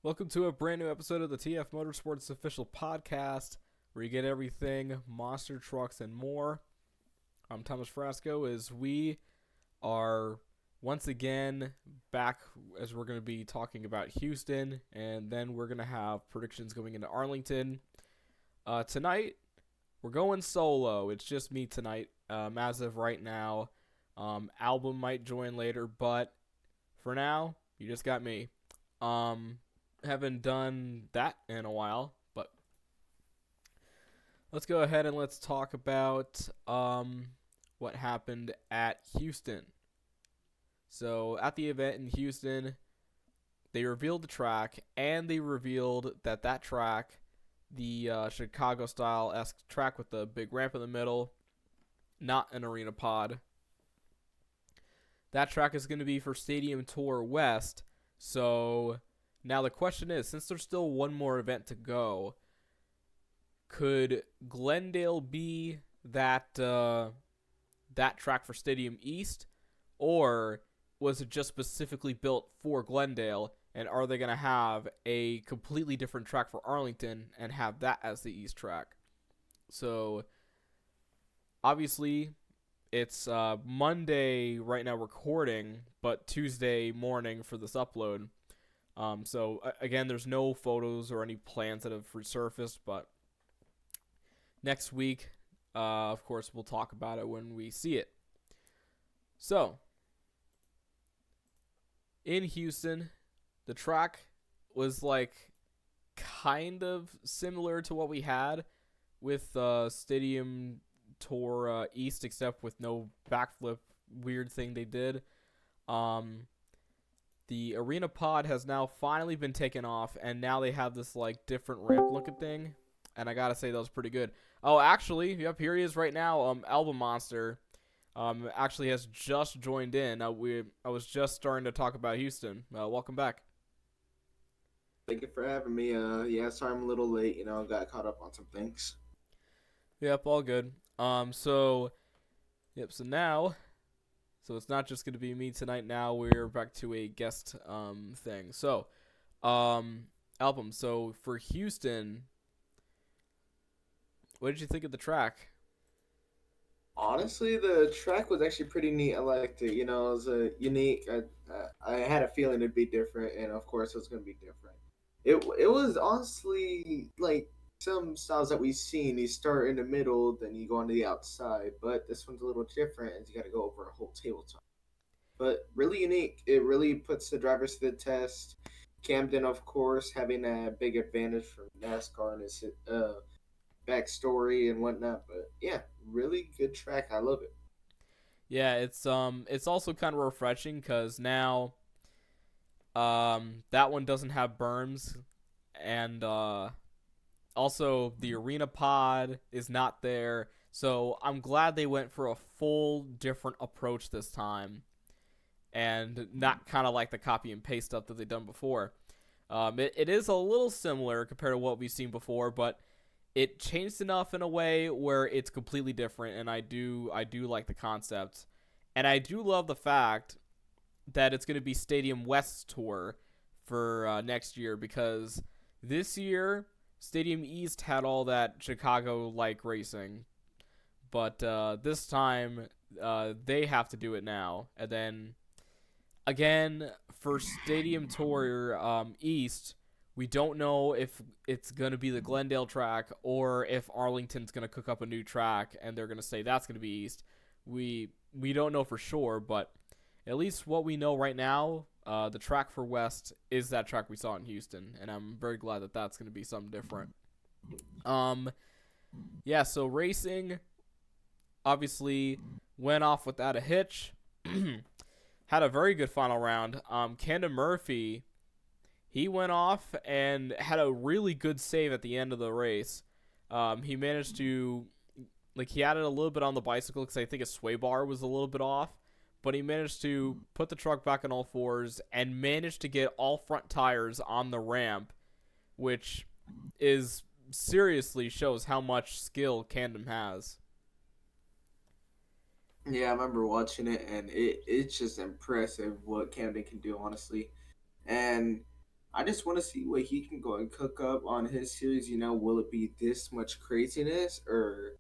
Welcome to a brand new episode of the TF Motorsports official podcast, where you get everything monster trucks and more. I'm Thomas Frasco, as we are once again back, as we're going to be talking about Houston, and then we're going to have predictions going into Arlington. Tonight, we're going solo. It's just me tonight, as of right now. Album might join later, but for now, you just got me. Haven't done that in a while, but let's go ahead and let's talk about what happened at Houston. So at the event in Houston, they revealed the track, and they revealed that track, the Chicago style-esque track with the big ramp in the middle, not an arena pod. That track is going to be for Stadium Tour West. So now the question is, since there's still one more event to go, could Glendale be that track for Stadium East, or was it just specifically built for Glendale, and are they going to have a completely different track for Arlington and have that as the East track? So obviously it's Monday right now recording, but Tuesday morning for this upload. So again, there's no photos or any plans that have resurfaced, but next week, of course, we'll talk about it when we see it. So in Houston, the track was like kind of similar to what we had with Stadium Tour East, except with no backflip weird thing they did. The arena pod has now finally been taken off, and now they have this like different ramp looking thing, and I gotta say that was pretty good. Oh, actually, yep, here he is right now. Album Monster, actually has just joined in. I was just starting to talk about Houston. Welcome back. Thank you for having me. Yeah, sorry I'm a little late. Got caught up on some things. Yep, all good. So, yep. So it's not just gonna be me tonight. Now we're back to a guest thing. So, um, album. So for Houston, what did you think of the track? Honestly, the track was actually pretty neat. I liked it. It was unique. I had a feeling it'd be different, and of course, it was gonna be different. It was honestly like some styles that we've seen. You start in the middle, then you go on to the outside, but this one's a little different, as you got to go over a whole tabletop. But really unique. It really puts the drivers to the test. Camden, of course, having a big advantage from NASCAR and his backstory and whatnot. But yeah, really good track. I love it. Yeah, it's also kind of refreshing because now that one doesn't have berms, and also the arena pod is not there. So I'm glad they went for a full different approach this time, and not kind of like the copy and paste stuff that they've done before. It is a little similar compared to what we've seen before, but it changed enough in a way where it's completely different, and I do like the concept, and I do love the fact that it's going to be Stadium West tour for next year, because this year Stadium East had all that Chicago like racing, but this time they have to do it now, and then again for Stadium Tour East, we don't know if it's going to be the Glendale track or if Arlington's going to cook up a new track and they're going to say that's going to be East. We don't know for sure, but at least what we know right now, the track for West is that track we saw in Houston, and I'm very glad that that's going to be something different. Um, yeah, so racing obviously went off without a hitch. Had a very good final round. Camden Murphy, he went off and had a really good save at the end of the race. He managed to, like, he added a little bit on the bicycle because I think his sway bar was a little bit off, but he managed to put the truck back on all fours and managed to get all front tires on the ramp, which is seriously shows how much skill Camden has. Yeah, I remember watching it, and it's just impressive what Camden can do, honestly. And I just want to see what he can go and cook up on his series. Will it be this much craziness or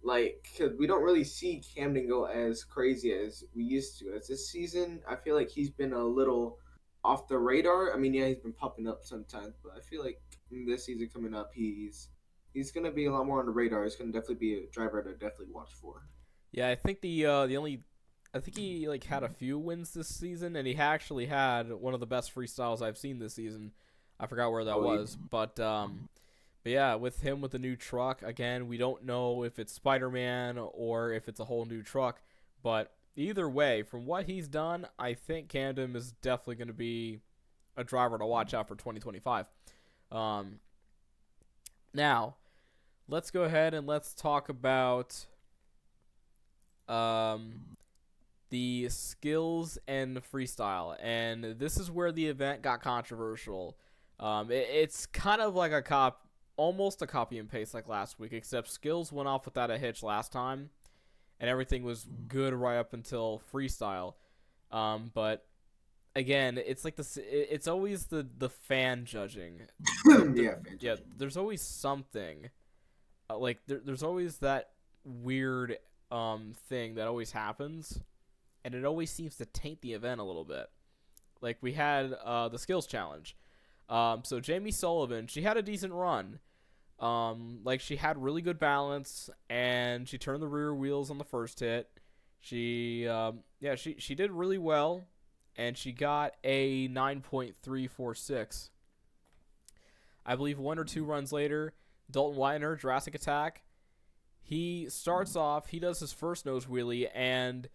like, cause we don't really see Camden go as crazy as we used to. As this season, I feel like he's been a little off the radar. I mean, yeah, he's been popping up sometimes, but I feel like in this season coming up, he's gonna be a lot more on the radar. He's gonna definitely be a driver to definitely watch for. Yeah, I think the only I think he like had a few wins this season, and he actually had one of the best freestyles I've seen this season. I forgot where that Oh, yeah. was, but yeah, with him with the new truck again, we don't know if it's Spider-Man or if it's a whole new truck, but either way, from what he's done, I think Camden is definitely going to be a driver to watch out for 2025. Um, Now, let's go ahead and let's talk about um, the skills and freestyle. And this is where the event got controversial. It's kind of like almost a copy and paste like last week, except skills went off without a hitch last time, and everything was good right up until freestyle. But again, it's like this. It's always the fan judging. Yeah, Yeah, fantastic. there's always something. There's always that weird thing that always happens, and it always seems to taint the event a little bit. Like we had the skills challenge. So Jamie Sullivan, she had a decent run. Like she had really good balance, and she turned the rear wheels on the first hit. She did really well, and she got a 9.346. I believe one or two runs later, Dalton Weiner, Jurassic Attack, he starts off, he does his first nose wheelie, and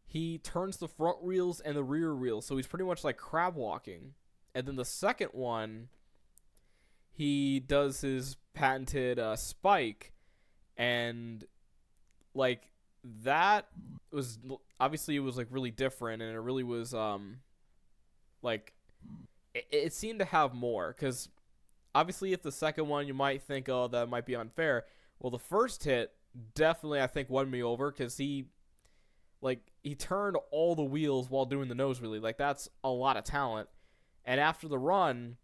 he turns the front wheels and the rear wheels, so he's pretty much like crab walking. And then the second one, he does his patented spike, and like that was obviously it was like really different, and it really was like it seemed to have more because obviously if the second one you might think, oh, that might be unfair. Well, the first hit definitely I think won me over because he turned all the wheels while doing the nose wheelie. Like that's a lot of talent. And after the run,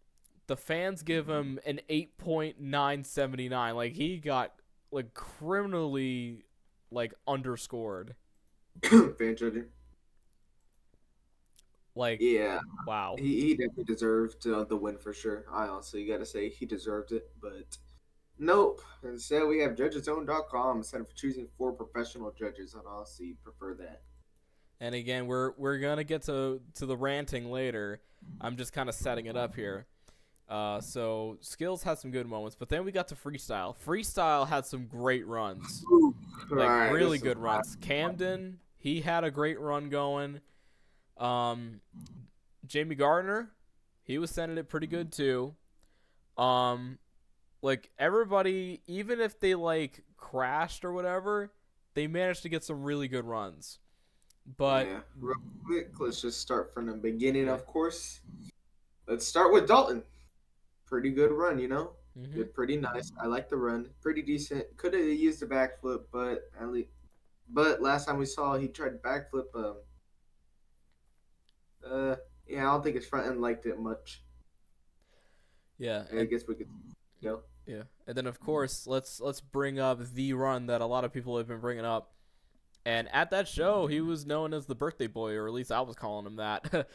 the fans give him an 8.979. Like he got like criminally like underscored. Fan judging. Like Yeah, wow. he definitely deserved the win for sure. I honestly got to say he deserved it, but nope. Instead, we have judgeszone.com instead of choosing four professional judges. I'd honestly prefer that. And again, we're gonna get to the ranting later. I'm just kind of setting it up here. So skills had some good moments, but then we got to freestyle. Freestyle had some great runs, All like right, really this is good runs. Camden, he had a great run going. Um, Jamie Gardner, he was sending it pretty good too. Um, like everybody, even if they like crashed or whatever, they managed to get some really good runs. But yeah. Real quick, let's just start from the beginning. yeah, Of course, let's start with Dalton. Pretty good run. hmm Did pretty nice. I like the run. Pretty decent. Could have used a backflip, but at least. But last time we saw he tried backflip. Uh, yeah, I don't think his front end liked it much. yeah, I guess we could go. yeah, and then of course let's bring up the run that a lot of people have been bringing up. And at that show, he was known as the birthday boy, or at least I was calling him that.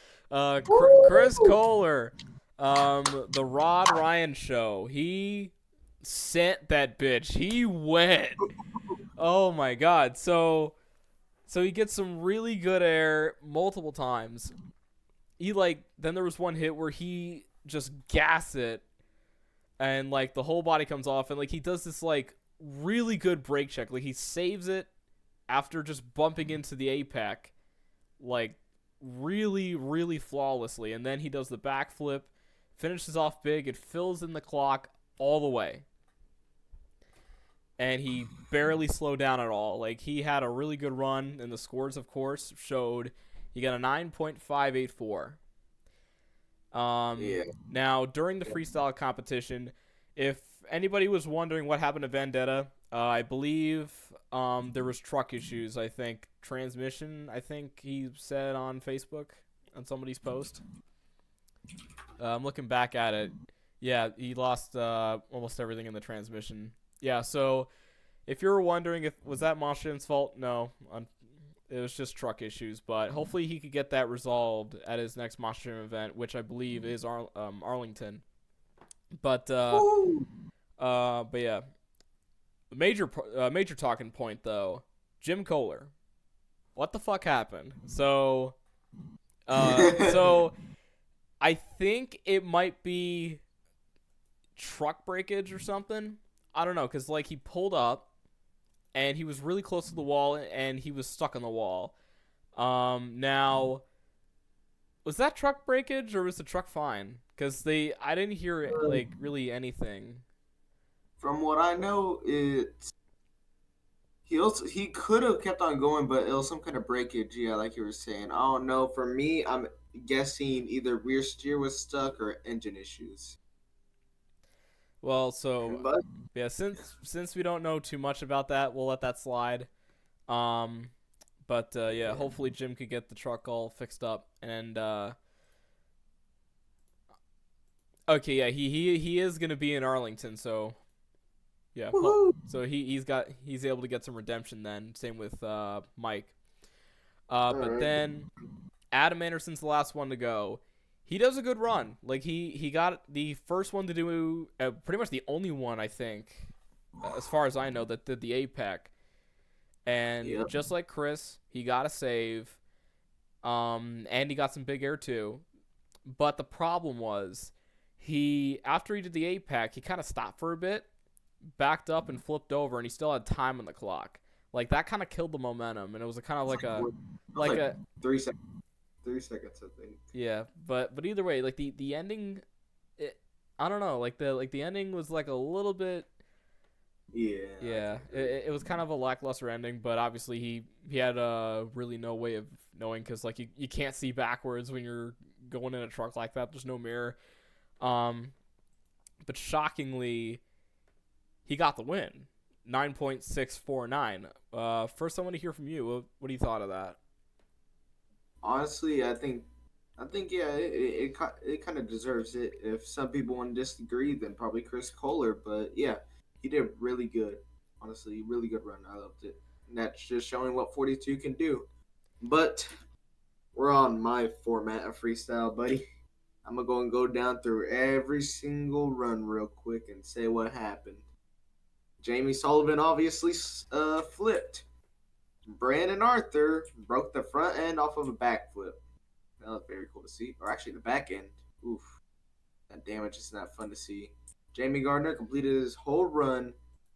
Chris Kohler, the Rod Ryan show. He sent that bitch. He went. Oh my god. So he gets some really good air multiple times. Then there was one hit where he just gassed it, and like the whole body comes off, and like he does this like really good brake check. Like he saves it after just bumping into the apex, like really, really flawlessly. And then he does the backflip, finishes off big, and fills in the clock all the way. And he barely slowed down at all. Like he had a really good run, and the scores, of course, showed he got a 9.584. Yeah. Now during the freestyle competition, if anybody was wondering what happened to Vendetta, I believe there was truck issues. I think transmission. I think he said on Facebook on somebody's post. I'm looking back at it. Yeah, he lost almost everything in the transmission. Yeah, so if you were wondering if was that Monstran's fault, no, it was just truck issues. But hopefully he could get that resolved at his next Monstran event, which I believe is Arlington. But Woo! but yeah, major talking point though, Jim Kohler. What the fuck happened? So I think it might be truck breakage or something. I don't know, cause like he pulled up and he was really close to the wall and he was stuck on the wall. Now was that truck breakage or was the truck fine? Cause I didn't hear like really anything. From what I know, he could have kept on going, but it was some kind of breakage. Yeah, like you were saying. I don't know. For me, I'm guessing either rear steer was stuck or engine issues. Well, so But yeah, since we don't know too much about that, we'll let that slide. Um, but yeah, yeah. hopefully Jim could get the truck all fixed up. And okay, yeah, he is gonna be in Arlington, so yeah, Woohoo! so he's able to get some redemption then. Same with Mike. All But right. then Adam Anderson's the last one to go. He does a good run. Like he got the first one to do pretty much the only one I think, as far as I know, that did the APEC. And Yep. just like Chris, he got a save. And he got some big air too. But the problem was, he after he did the APEC, he kind of stopped for a bit, backed up and flipped over, and he still had time on the clock. Like that kind of killed the momentum, and it was a kind of like a It was like like a 3 seconds. 3 seconds, I think. yeah. But either way, like the ending, I don't know. Like the ending was like a little bit. Yeah. I Yeah, can agree. it was kind of a lackluster ending, but obviously he had really no way of knowing because like you can't see backwards when you're going in a truck like that. There's no mirror. Um, but shockingly, he got the win, 9.649. First I want to hear from you. What do you thought of that? Honestly, I think yeah, it kind of deserves it. If some people want to disagree, then probably Chris Kohler. But yeah, he did really good. Honestly, really good run. I loved it. And that's just showing what 42 can do. But we're on my format of freestyle, buddy. I'm gonna go down through every single run real quick and say what happened. Jamie Sullivan obviously flipped. Brandon Arthur broke the front end off of a backflip. That was very cool to see. Or actually, the back end. Oof. That damage is not fun to see. Jamie Gardner completed his whole run.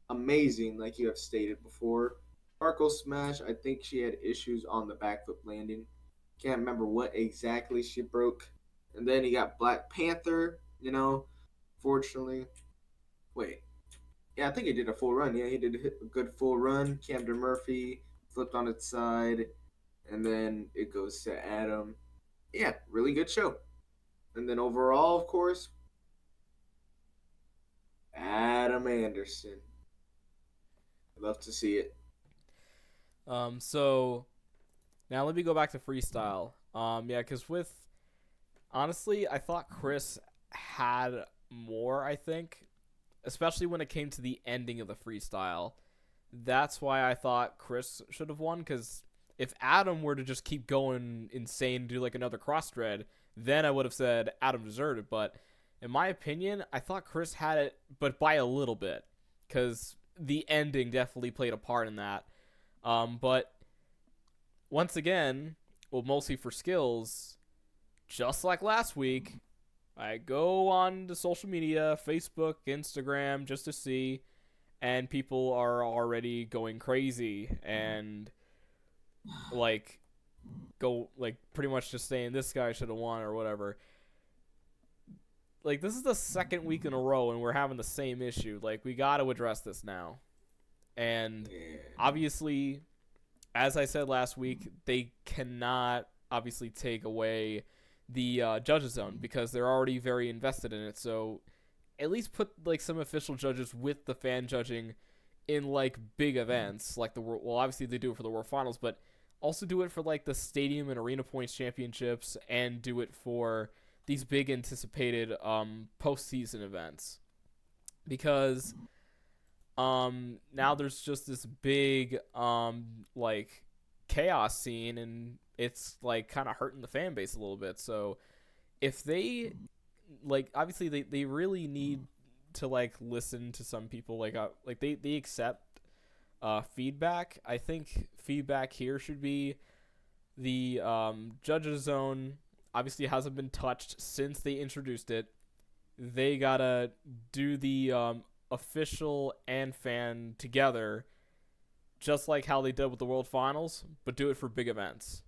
Amazing, like you have stated before. Sparkle Smash, I think she had issues on the backflip landing. Can't remember what exactly she broke. And then he got Black Panther, fortunately. Wait. Yeah, I think he did a full run. Yeah, he did a good full run. Camden Murphy flipped on its side. And then it goes to Adam. Yeah, really good show. And then overall, of course, Adam Anderson. Love to see it. So now let me go back to freestyle. Yeah, because with honestly, I thought Chris had more. I think, especially when it came to the ending of the freestyle. That's why I thought Chris should have won. Because if Adam were to just keep going insane and do like another cross thread, then I would have said Adam deserved it. But in my opinion, I thought Chris had it, but by a little bit, because the ending definitely played a part in that. But once again, well, mostly for skills, just like last week, I go on to social media, Facebook, Instagram, just to see, and people are already going crazy and like go like pretty much just saying this guy should have won or whatever. Like this is the second week in a row and we're having the same issue. Like we got to address this now. And Yeah. obviously, as I said last week, they cannot obviously take away the judges zone because they're already very invested in it. So at least put like some official judges with the fan judging in like big events like the world. Well, obviously they do it for the World Finals, but also do it for like the Stadium and Arena Points Championships and do it for these big anticipated postseason events, because now there's just this big like chaos scene, and it's like kind of hurting the fan base a little bit. So if they like, obviously they really need to like listen to some people, like they accept feedback. I think feedback here should be the judges zone obviously hasn't been touched since they introduced it. They gotta do the official and fan together, just like how they did with the World Finals, but do it for big events.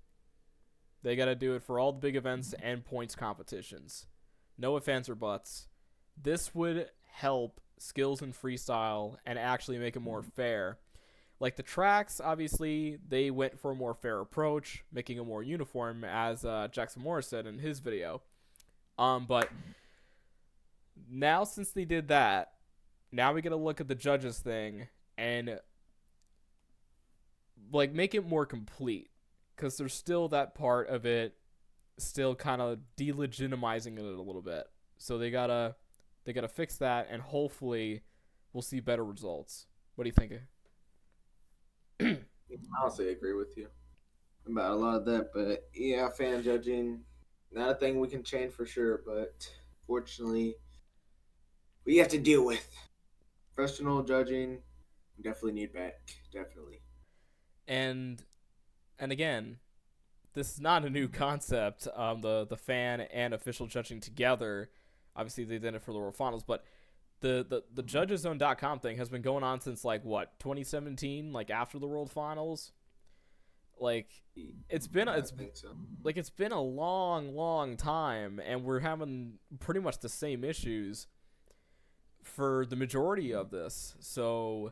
They gotta do it for all the big events and points competitions. No ifs, ands, or buts. This would help skills and freestyle and actually make it more fair. Like the tracks, obviously, they went for a more fair approach, making it more uniform, as Jackson Morris said in his video. But now, since they did that, now we gotta look at the judges thing and like make it more complete, because there's still that part of it still kind of delegitimizing it a little bit. So they gotta fix that, and hopefully we'll see better results. What do you think? I honestly agree with you about a lot of that, but yeah, fan judging, not a thing we can change for sure, but fortunately, we have to deal with. Professional judging, definitely need back, definitely. and and again, this is not a new concept. The fan and official judging together. Obviously, they did it for the World Finals, but the judgeszone.com thing has been going on since like what, 2017, like after the World Finals. Like it's been I it's think so. like it's been a long time, and we're having pretty much the same issues for the majority of this. So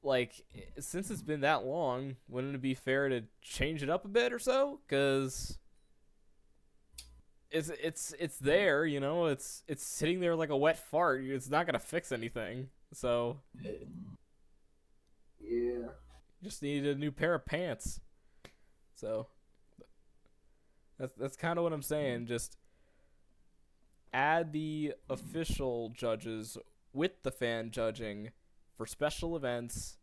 like, since it's been that long, wouldn't it be fair to change it up a bit or so? Because it's there, you know. It's sitting there like a wet fart. It's not gonna fix anything. So Yeah. you just need a new pair of pants. So that's kind of what I'm saying. Just add the official judges with the fan judging for special events,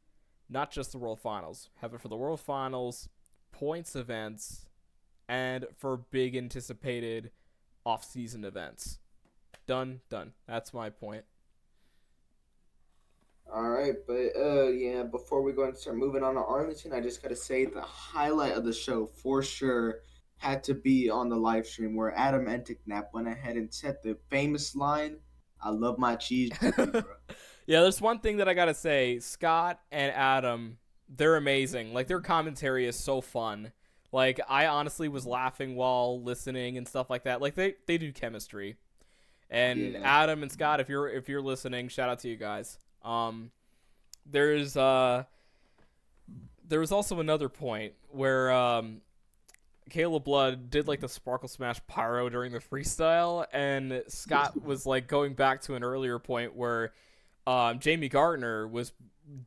not just the World Finals. Have it for the World Finals, points events, and for big anticipated off-season events. Done. That's my point. All right, but yeah, before we go and start moving on to Arlington, I just gotta say the highlight of the show for sure had to be on the live stream where Adam Enticknap went ahead and said the famous line, "I love my cheese jerky, bro." Yeah, there's one thing that I gotta say. Scott and Adam, they're amazing. Like, their commentary is so fun. Like, I honestly was laughing while listening and stuff like that. Like, they do chemistry. And Yeah. Adam and Scott, if you're listening, shout out to you guys. There's there was also another point where Caleb Blood did like the Sparkle Smash Pyro during the freestyle, and Scott was like going back to an earlier point where Jamie Gardner was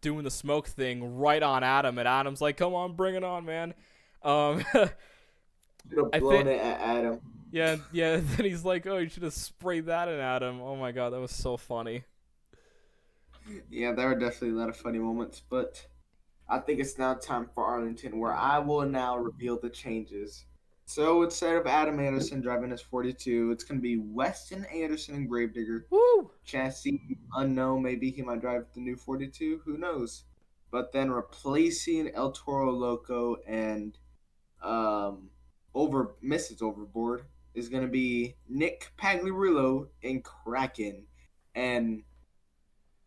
doing the smoke thing right on Adam, and Adam's like, "Come on, bring it on, man." Um, Should have I blown think, it at Adam. yeah. Then he's like, "Oh, you should have sprayed that at Adam." Oh my god, that was so funny. Yeah, there are definitely a lot of funny moments, but I think it's now time for Arlington, where I will now reveal the changes. So instead of Adam Anderson driving his 42, it's going to be Weston Anderson and Gravedigger. Woo! Chassis unknown, maybe he might drive the new 42, who knows? But then replacing El Toro Loco and over Mrs. Overboard is going to be Nick Pagliarulo and Kraken. And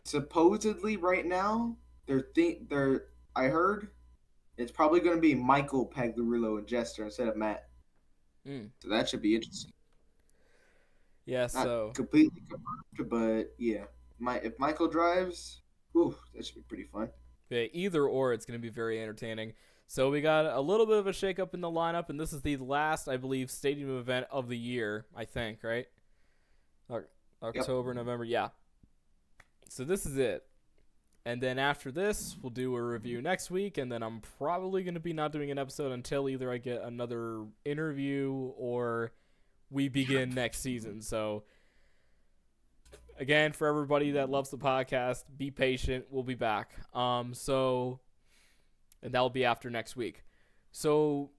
supposedly right now, they're I heard it's probably going to be Michael Pagliarulo and Jester instead of Matt. Mm. So that should be interesting. Yeah. Not So completely confirmed, but yeah. If Michael drives, whew, that should be pretty fun. yeah, either or, it's going to be very entertaining. So we got a little bit of a shakeup in the lineup, and this is the last, I believe, stadium event of the year. I think, right? October, Yep. November, yeah. So this is it. And then after this, we'll do a review next week, and then I'm probably going to be not doing an episode until either I get another interview or we begin next season. So again, for everybody that loves the podcast, be patient. We'll be back. And that'll be after next week. So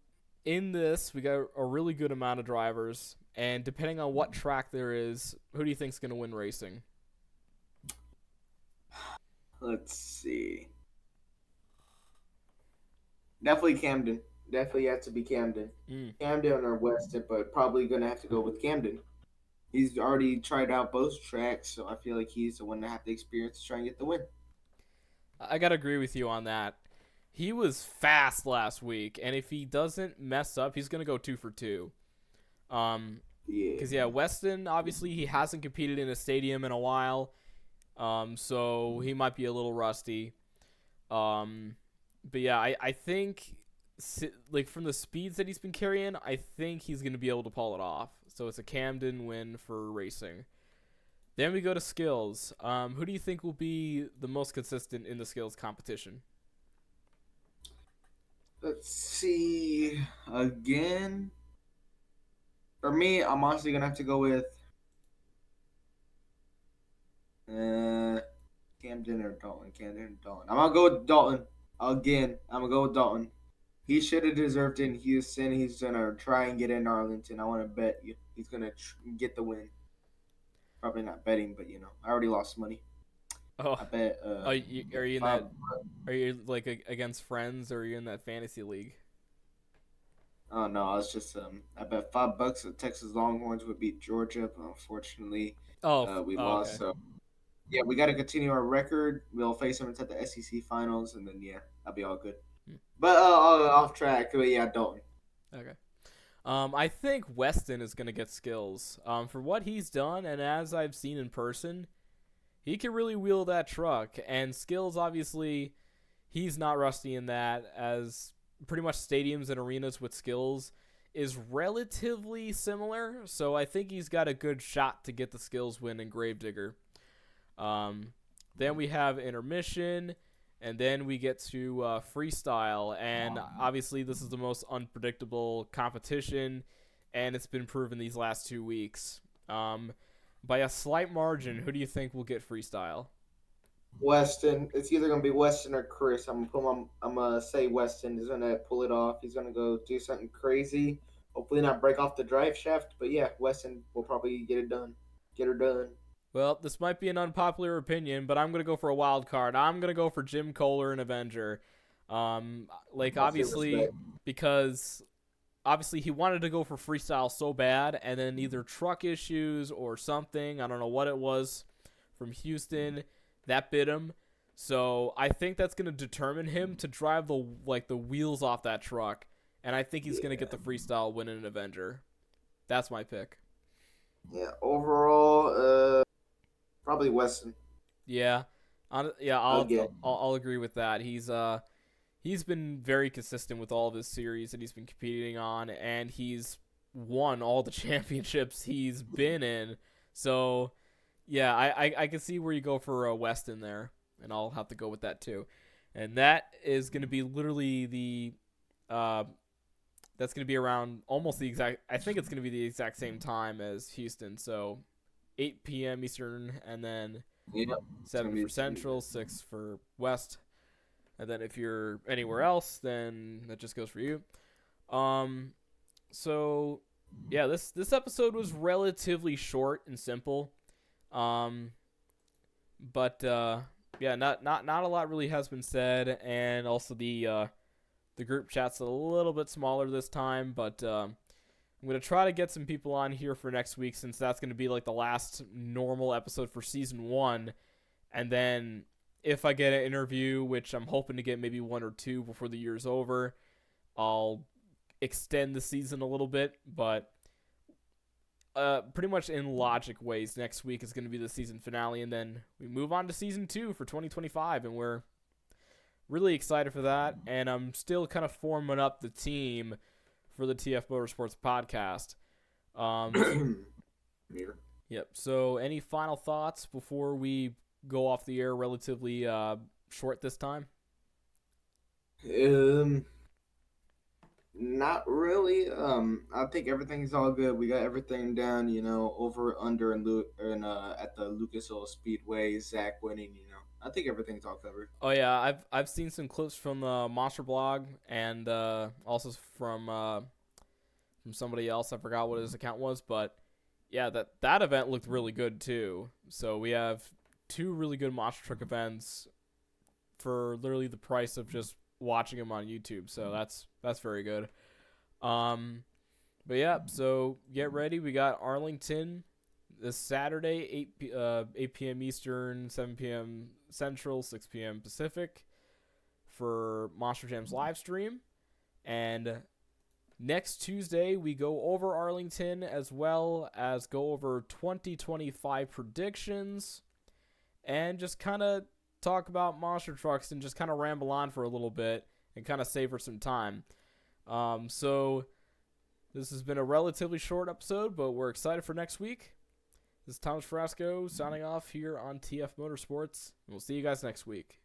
in this, we got a really good amount of drivers, and depending on what track there is, who do you think's going to win racing? Let's see. Definitely Camden. Definitely has to be Camden. Camden or Weston, but probably gonna have to go with Camden. He's already tried out both tracks, so I feel like he's the one that have the experience to try and get the win. I gotta agree with you on that. He was fast last week, and if he doesn't mess up, he's gonna go 2 for 2. Because Weston, obviously he hasn't competed in a stadium in a while, so he might be a little rusty. But yeah, I think like from the speeds that he's been carrying, I think he's gonna be able to pull it off. So it's a Camden win for racing. Then we go to skills. Who do you think will be the most consistent in the skills competition? Let's see. Again, for me, I'm honestly gonna have to go with Camden or Dalton. Camden or Dalton. I'm gonna go with Dalton again. I'm gonna go with Dalton. He should have deserved it in Houston. He's gonna try and get in Arlington. I want to bet you he's gonna get the win. Probably not betting, but I already lost money. Oh, I bet. are you in that? Are you like against friends, or are you in that fantasy league? Oh no, I was just I bet $5 that Texas Longhorns would beat Georgia, but unfortunately, we lost. Okay. So yeah, we got to continue our record. We'll face them at the SEC finals, and then that'll be all good. But off track. But yeah, Dalton. Okay. I think Weston is gonna get skills. For what he's done, and as I've seen in person, he can really wheel that truck. And skills, obviously, he's not rusty in that, as pretty much stadiums and arenas with skills is relatively similar. So I think he's got a good shot to get the skills win in Gravedigger. Then we have intermission, and then we get to freestyle. And obviously, this is the most unpredictable competition, and it's been proven these last 2 weeks. By a slight margin, who do you think will get freestyle? Weston. It's either gonna be Weston or Chris. I'm gonna say Weston is gonna pull it off. He's gonna go do something crazy. Hopefully not break off the drive shaft, but yeah, Weston will probably get it done. Get her done. Well, this might be an unpopular opinion, but I'm gonna go for a wild card. I'm gonna go for Jim Kohler and Avenger. Obviously, because obviously he wanted to go for freestyle so bad, and then either truck issues or something, I don't know what it was, from Houston that bit him. So I think that's gonna determine him to drive the wheels off that truck, and I think he's gonna get the freestyle win in an Avenger. That's my pick. Yeah. Overall, probably Weston. Yeah. I'll agree with that. He's been very consistent with all of his series that he's been competing on, and he's won all the championships he's been in. So yeah, I can see where you go for Weston there, and I'll have to go with that too. And that is going to be literally that's going to be around almost the exact, I think it's going to be the exact same time as Houston. So 8 p.m. Eastern, and then 7 for Central, 6 for West. And then if you're anywhere else, then that just goes for you. So yeah, this episode was relatively short and simple. But yeah, not a lot really has been said, and also the group chat's a little bit smaller this time, but I'm gonna try to get some people on here for next week, since that's gonna be like the last normal episode for season 1, and then if I get an interview, which I'm hoping to get maybe 1 or 2 before the year's over, I'll extend the season a little bit, but pretty much in logic ways, next week is going to be the season finale, and then we move on to season 2 for 2025, and we're really excited for that. And I'm still kind of forming up the team for the TF Motorsports podcast. Yep. So any final thoughts before we go off the air relatively short this time? Not really. I think everything's all good. We got everything down, over under and at the Lucas Oil Speedway, Zach winning. I think everything's all covered. Oh yeah, I've seen some clips from the Monster Blog and also from somebody else. I forgot what his account was, but yeah, that event looked really good too. So we have two really good monster truck events for literally the price of just watching them on YouTube. So that's very good. Um, but yeah, so get ready. We got Arlington this Saturday, 8 p.m. Eastern, 7 p.m. Central, 6 p.m. Pacific for Monster Jam's live stream. And next Tuesday, we go over Arlington as well as go over 2025 predictions and just kind of talk about monster trucks and just kind of ramble on for a little bit and kind of savor some time. So this has been a relatively short episode, but we're excited for next week. This is Thomas Frasco signing off here on TF Motorsports, and we'll see you guys next week.